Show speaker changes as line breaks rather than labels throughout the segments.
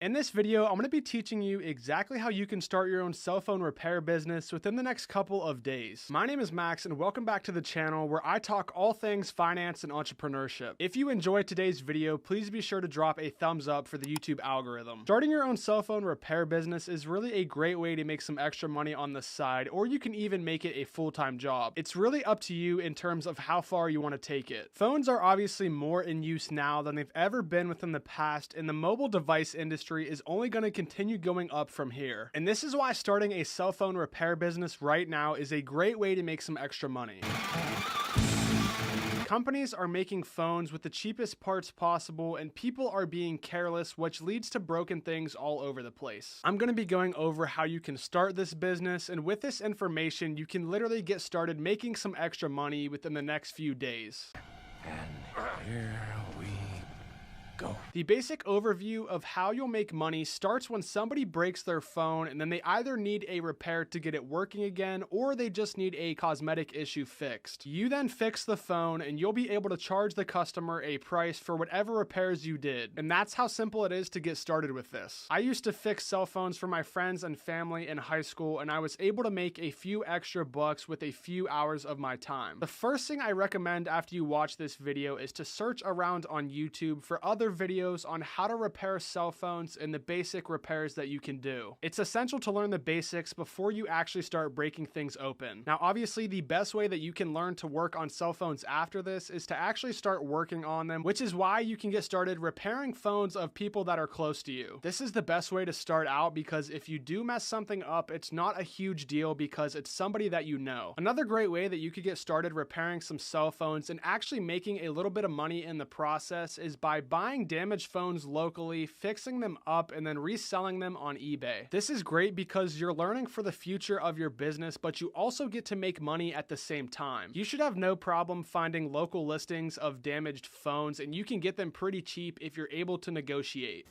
In this video, I'm going to be teaching you exactly how you can start your own cell phone repair business within the next couple of days. My name is Max and welcome back to the channel where I talk all things finance and entrepreneurship. If you enjoyed today's video, please be sure to drop a thumbs up for the YouTube algorithm. Starting your own cell phone repair business is really a great way to make some extra money on the side, or you can even make it a full-time job. It's really up to you in terms of how far you want to take it. Phones are obviously more in use now than they've ever been within the past, and the mobile device industry is only going to continue going up from here. And this is why starting a cell phone repair business right now is a great way to make some extra money. Companies are making phones with the cheapest parts possible and people are being careless, which leads to broken things all over the place. I'm going to be going over how you can start this business, and with this information you can literally get started making some extra money within the next few days.
And here we go.
The basic overview of how you'll make money starts when somebody breaks their phone and then they either need a repair to get it working again or they just need a cosmetic issue fixed. You then fix the phone and you'll be able to charge the customer a price for whatever repairs you did. And that's how simple it is to get started with this. I used to fix cell phones for my friends and family in high school, and I was able to make a few extra bucks with a few hours of my time. The first thing I recommend after you watch this video is to search around on YouTube for other videos on how to repair cell phones and the basic repairs that you can do. It's essential to learn the basics before you actually start breaking things open. Now, obviously, the best way that you can learn to work on cell phones after this is to actually start working on them, which is why you can get started repairing phones of people that are close to you. This is the best way to start out because if you do mess something up, it's not a huge deal because it's somebody that you know. Another great way that you could get started repairing some cell phones and actually making a little bit of money in the process is by buying damaged phones locally, fixing them up, and then reselling them on eBay. This is great because you're learning for the future of your business, but you also get to make money at the same time. You should have no problem finding local listings of damaged phones, and you can get them pretty cheap if you're able to negotiate.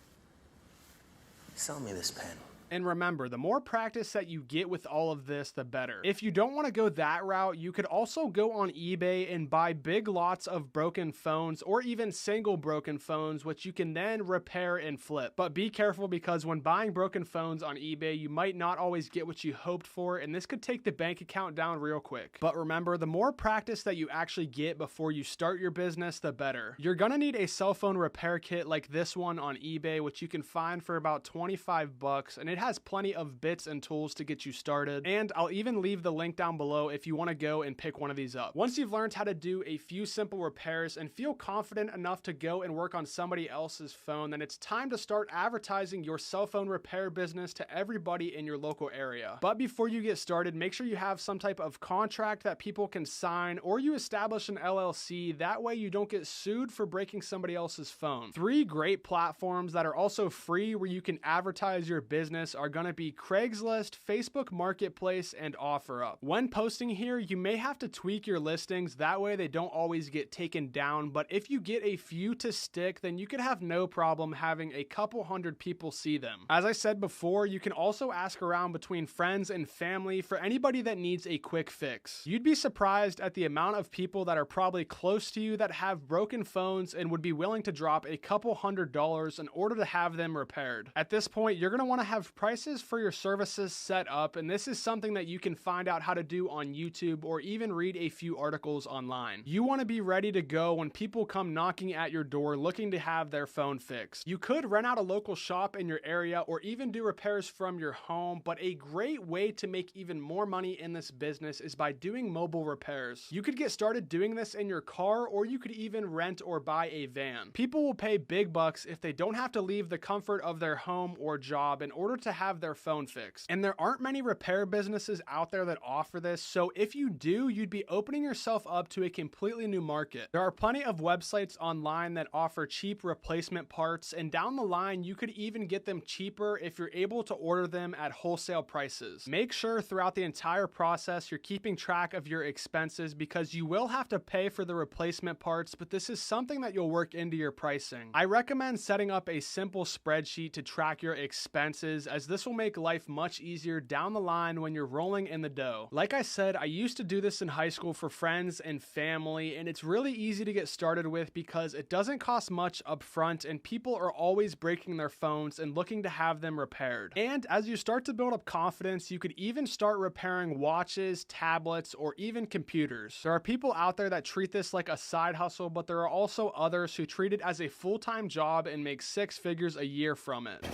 Sell me this pen.
And remember, the more practice that you get with all of this, the better. If you don't want to go that route, you could also go on eBay and buy big lots of broken phones or even single broken phones, which you can then repair and flip. But be careful because when buying broken phones on eBay, you might not always get what you hoped for, and this could take the bank account down real quick. But remember, the more practice that you actually get before you start your business, the better. You're gonna need a cell phone repair kit like this one on eBay, which you can find for about 25 bucks, and it has plenty of bits and tools to get you started, and I'll even leave the link down below if you want to go and pick one of these up. Once you've learned how to do a few simple repairs and feel confident enough to go and work on somebody else's phone, then it's time to start advertising your cell phone repair business to everybody in your local area. But before you get started, make sure you have some type of contract that people can sign, or you establish an LLC. That way you don't get sued for breaking somebody else's phone. 3 great platforms that are also free where you can advertise your business are going to be Craigslist, Facebook Marketplace, and OfferUp. When posting here, you may have to tweak your listings, that way they don't always get taken down, but if you get a few to stick, then you could have no problem having a couple hundred people see them. As I said before, you can also ask around between friends and family for anybody that needs a quick fix. You'd be surprised at the amount of people that are probably close to you that have broken phones and would be willing to drop a couple $100s in order to have them repaired. At this point, you're going to want to have prices for your services set up, and this is something that you can find out how to do on YouTube or even read a few articles online. You want to be ready to go when people come knocking at your door looking to have their phone fixed. You could rent out a local shop in your area or even do repairs from your home, but a great way to make even more money in this business is by doing mobile repairs. You could get started doing this in your car, or you could even rent or buy a van. People will pay big bucks if they don't have to leave the comfort of their home or job in order to have their phone fixed. And there aren't many repair businesses out there that offer this, so if you do, you'd be opening yourself up to a completely new market. There are plenty of websites online that offer cheap replacement parts, and down the line, you could even get them cheaper if you're able to order them at wholesale prices. Make sure throughout the entire process you're keeping track of your expenses because you will have to pay for the replacement parts, but this is something that you'll work into your pricing. I recommend setting up a simple spreadsheet to track your expenses as this will make life much easier down the line when you're rolling in the dough. Like I said, I used to do this in high school for friends and family, and it's really easy to get started with because it doesn't cost much up front and people are always breaking their phones and looking to have them repaired. And as you start to build up confidence, you could even start repairing watches, tablets, or even computers. There are people out there that treat this like a side hustle, but there are also others who treat it as a full-time job and make 6 figures a year from it.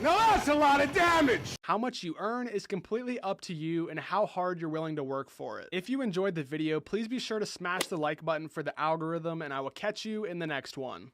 Now that's a lot of damage!
How much you earn is completely up to you and how hard you're willing to work for it. If you enjoyed the video, please be sure to smash the like button for the algorithm, and I will catch you in the next one.